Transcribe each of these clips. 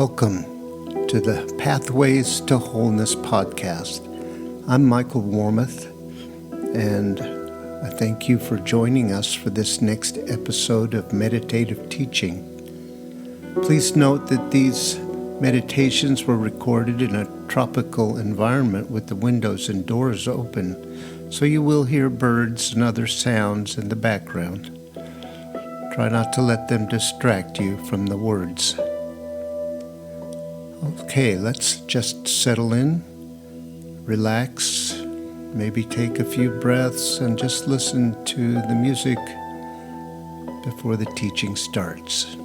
Welcome to the Pathways to Wholeness podcast. I'm Michael Warmoth, and I thank you for joining us for this next episode of meditative teaching. Please note that these meditations were recorded in a tropical environment with the windows and doors open, so you will hear birds and other sounds in the background. Try not to let them distract you from the words. Okay, let's just settle in, relax, maybe take a few breaths, and just listen to the music before the teaching starts.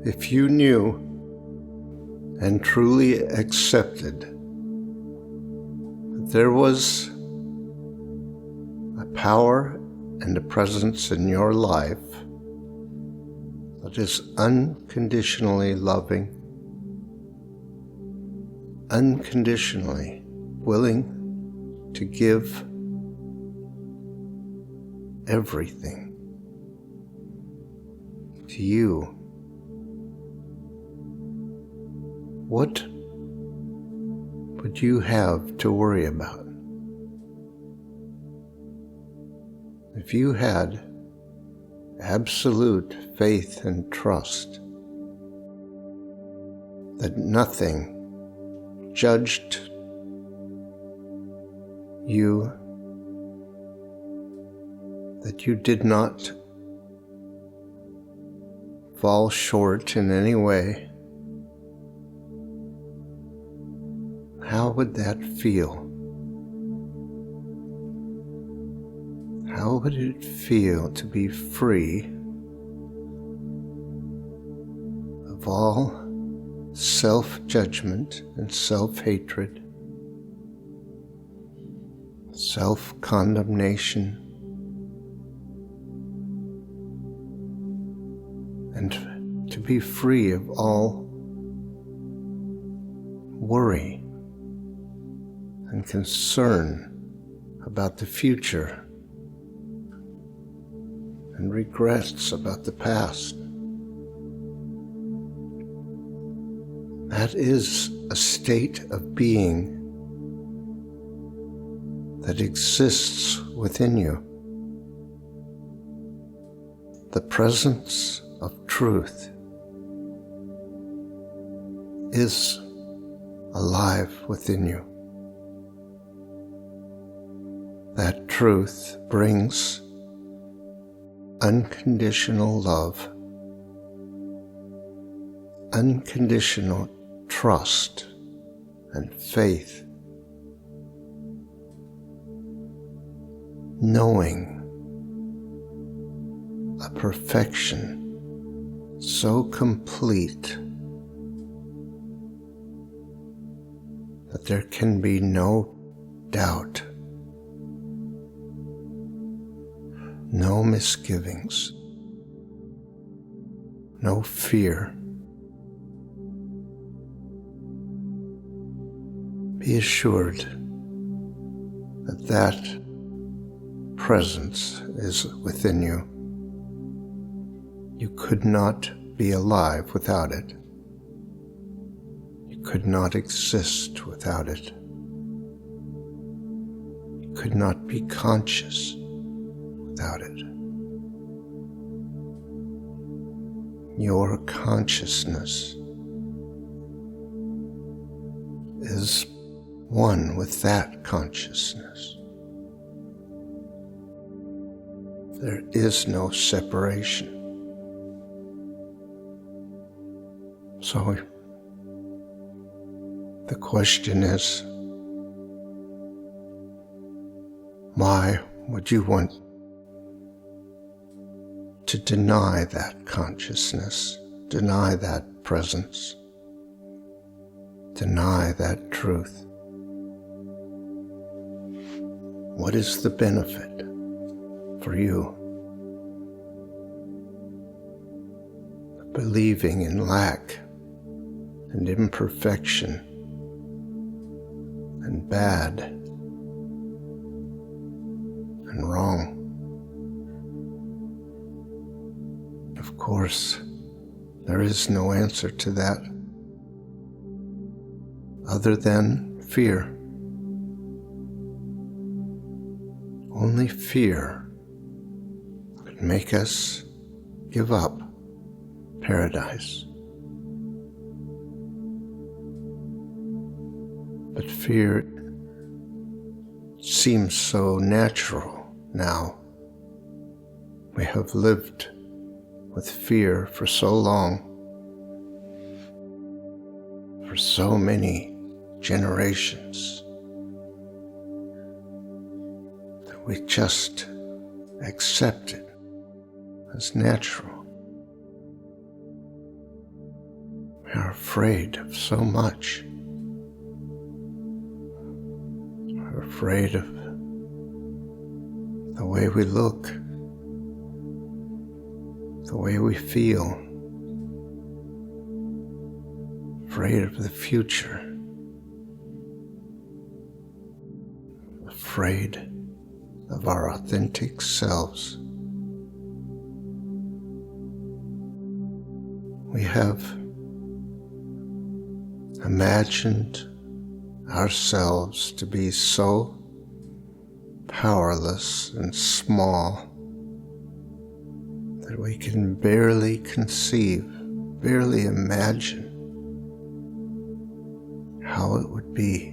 If you knew and truly accepted that there was a power and a presence in your life that is unconditionally loving, unconditionally willing to give everything to you, what would you have to worry about? If you had absolute faith and trust that nothing judged you, that you did not fall short in any way, how would that feel? How would it feel to be free of all self-judgment and self-hatred, self-condemnation, and to be free of all worry and concern about the future and regrets about the past? That is a state of being that exists within you. the presence of truth is alive within you. That truth brings unconditional love, unconditional trust and faith, knowing a perfection so complete that there can be no doubt, no misgivings, no fear. Be assured that that presence is within you. You could not be alive without it. You could not exist without it. You could not be conscious without it. Your consciousness is one with that consciousness. There is no separation. So the question is, why would you want to deny that consciousness, deny that presence, deny that truth? What is the benefit for you of believing in lack and imperfection and bad and wrong? Of course, there is no answer to that other than fear. Only fear could make us give up paradise. But fear seems so natural now. We have lived with fear for so long, for so many generations, that we just accept it as natural. We are afraid of so much. We're afraid of the way we look, the way we feel, afraid of the future, afraid of our authentic selves. We have imagined ourselves to be so powerless and small that we can barely conceive, barely imagine how it would be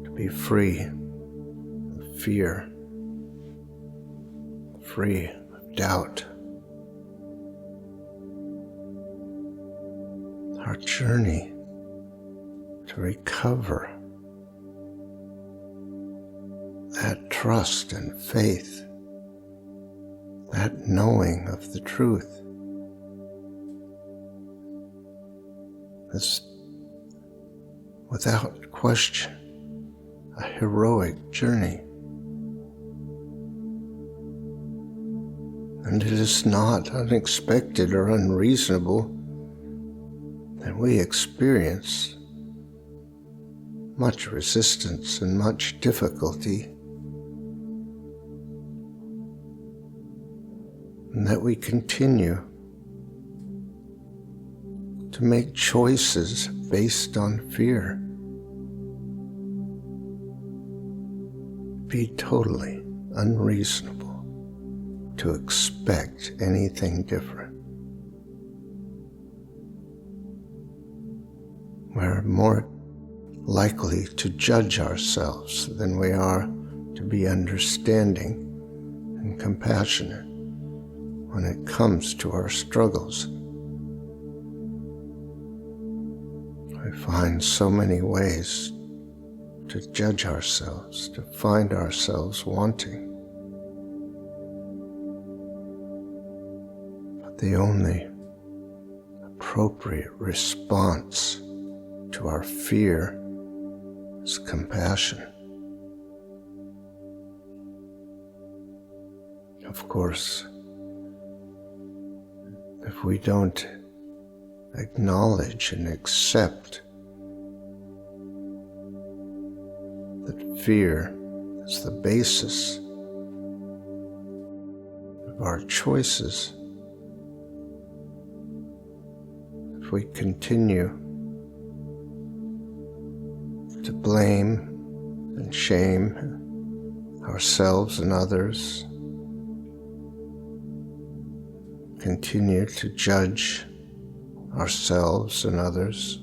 to be free of fear, free of doubt. Our journey to recover that trust and faith, that knowing of the truth, is without question a heroic journey. And it is not unexpected or unreasonable that we experience much resistance and much difficulty, and that we continue to make choices based on fear. Be totally unreasonable to expect anything different. We're more likely to judge ourselves than we are to be understanding and compassionate when it comes to our struggles. We find so many ways to judge ourselves, to find ourselves wanting. But the only appropriate response to our fear is compassion. Of course, if we don't acknowledge and accept that fear is the basis of our choices, if we continue to blame and shame ourselves and others, continue to judge ourselves and others,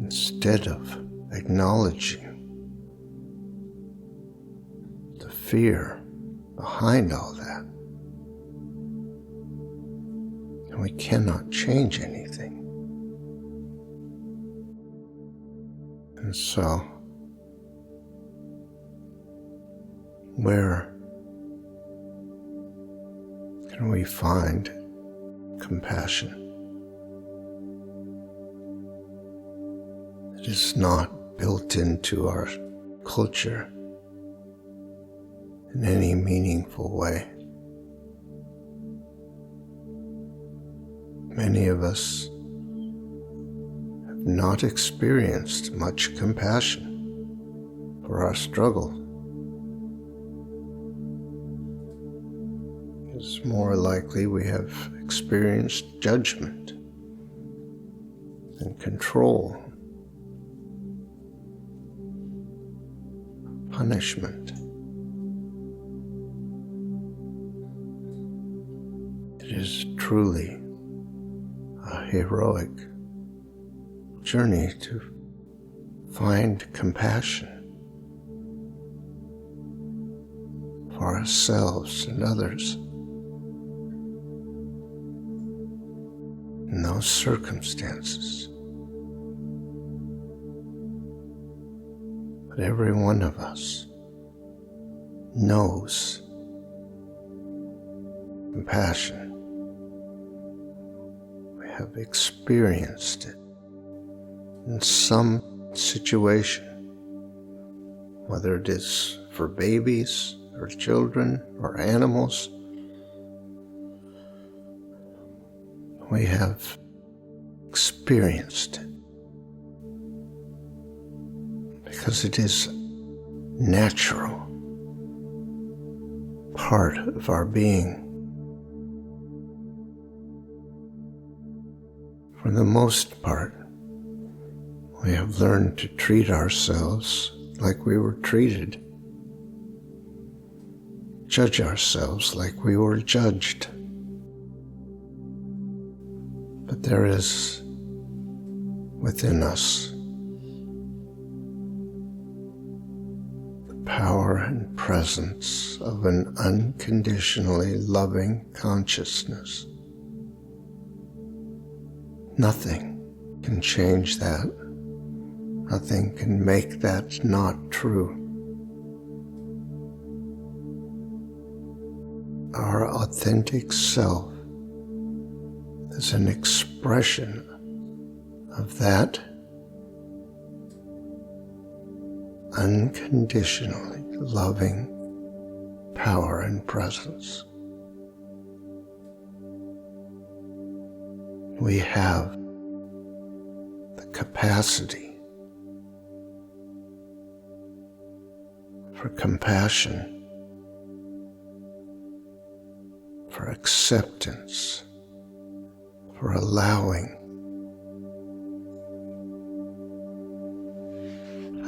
instead of acknowledging the fear behind all that, and we cannot change anything. And so, where can we find compassion? It is not built into our culture in any meaningful way. Many of us have not experienced much compassion for our struggle. It's more likely we have experienced judgment and control, punishment. It is truly a heroic journey to find compassion for ourselves and others in those circumstances. But every one of us knows compassion. We have experienced it in some situation, whether it is for babies or children or animals. We have experienced it because it is natural, part of our being. For the most part, we have learned to treat ourselves like we were treated, judge ourselves like we were judged. But there is within us the power and presence of an unconditionally loving consciousness. Nothing can change that. Nothing can make that not true. Our authentic self is an expression of that unconditionally loving power and presence. We have the capacity for compassion, for acceptance, for allowing,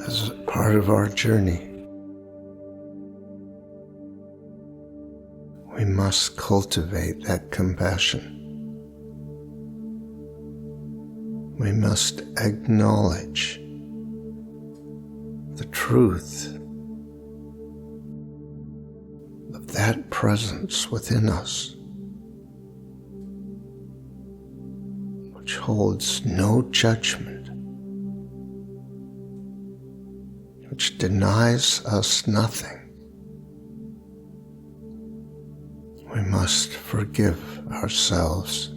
as a part of our journey, we must cultivate that compassion. We must acknowledge the truth of that presence within us, which holds no judgment, which denies us nothing. We must forgive ourselves,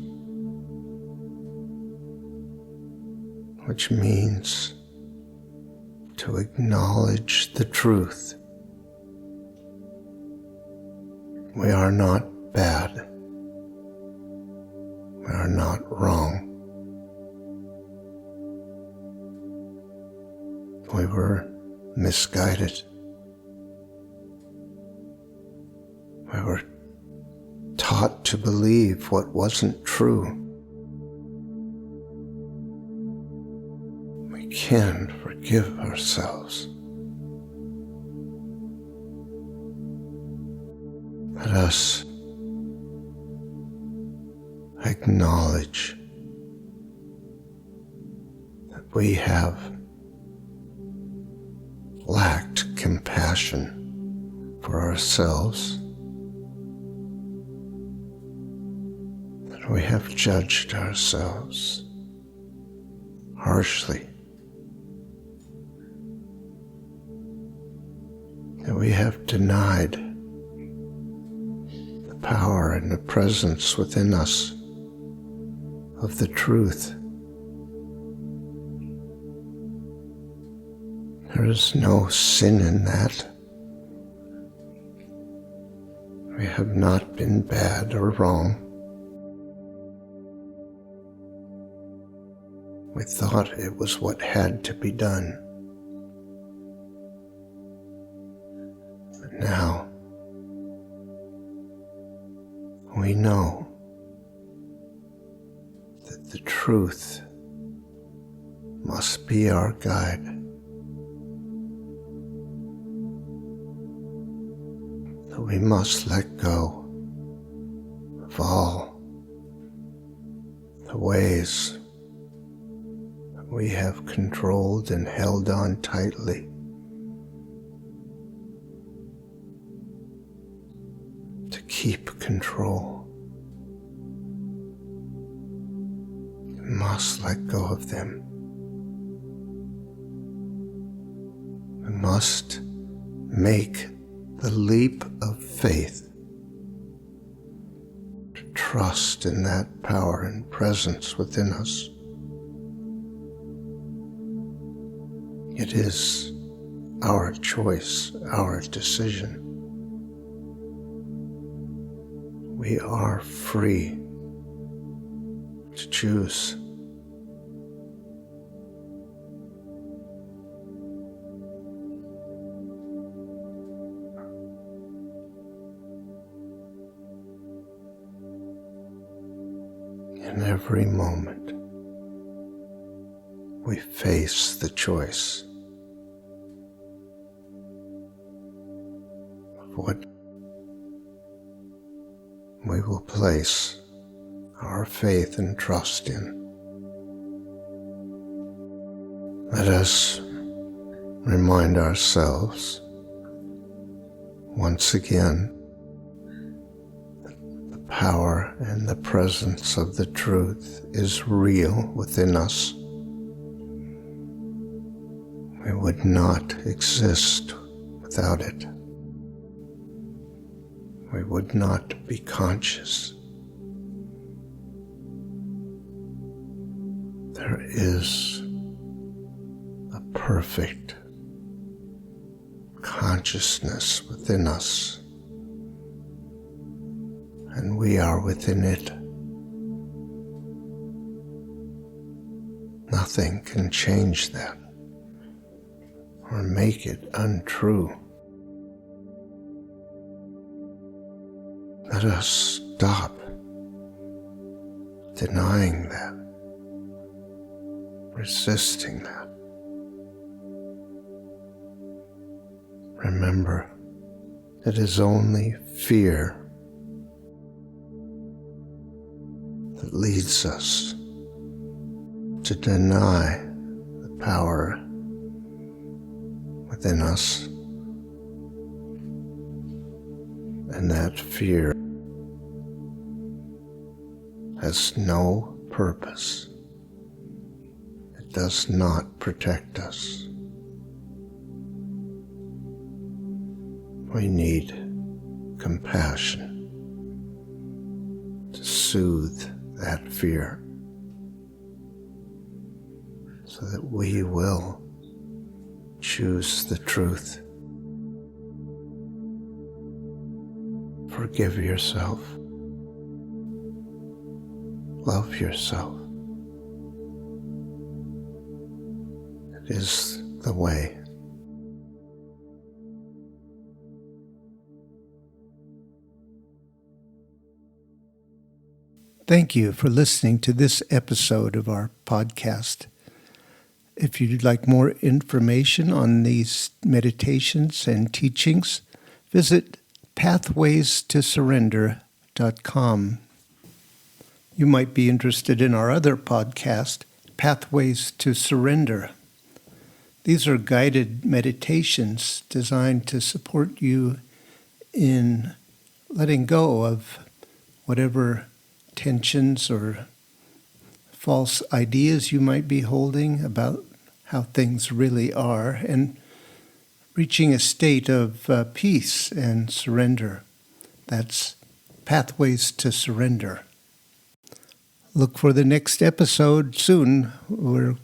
which means to acknowledge the truth. We are not bad. We are not wrong. We were misguided. We were taught to believe what wasn't true. We can forgive ourselves. Let us acknowledge that we have lacked compassion for ourselves, that we have judged ourselves harshly, that we have denied the power and the presence within us of the truth. There is no sin in that. We have not been bad or wrong. We thought it was what had to be done. But now we know that the truth must be our guide. That we must let go of all the ways that we have controlled and held on tightly to keep control. We must let go of them. We must make the leap of faith to trust in that power and presence within us. It is our choice, our decision. We are free to choose. In every moment, we face the choice of what we will place our faith and trust in. Let us remind ourselves once again power and the presence of the truth is real within us. We would not exist without it. We would not be conscious. There is a perfect consciousness within us, and we are within it. Nothing can change that or make it untrue. Let us stop denying that, resisting that. Remember, it is only fear that leads us to deny the power within us, and that fear has no purpose. It does not protect us. We need compassion to soothe that fear so that we will choose the truth. Forgive yourself. Love yourself. It is the way. Thank you for listening to this episode of our podcast. If you'd like more information on these meditations and teachings, visit pathwaystosurrender.com. You might be interested in our other podcast, Pathways to Surrender. These are guided meditations designed to support you in letting go of whatever tensions or false ideas you might be holding about how things really are, and reaching a state of peace and surrender. That's Pathways to Surrender. Look for the next episode soon. We're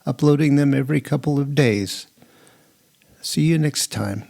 uploading them every couple of days. See you next time.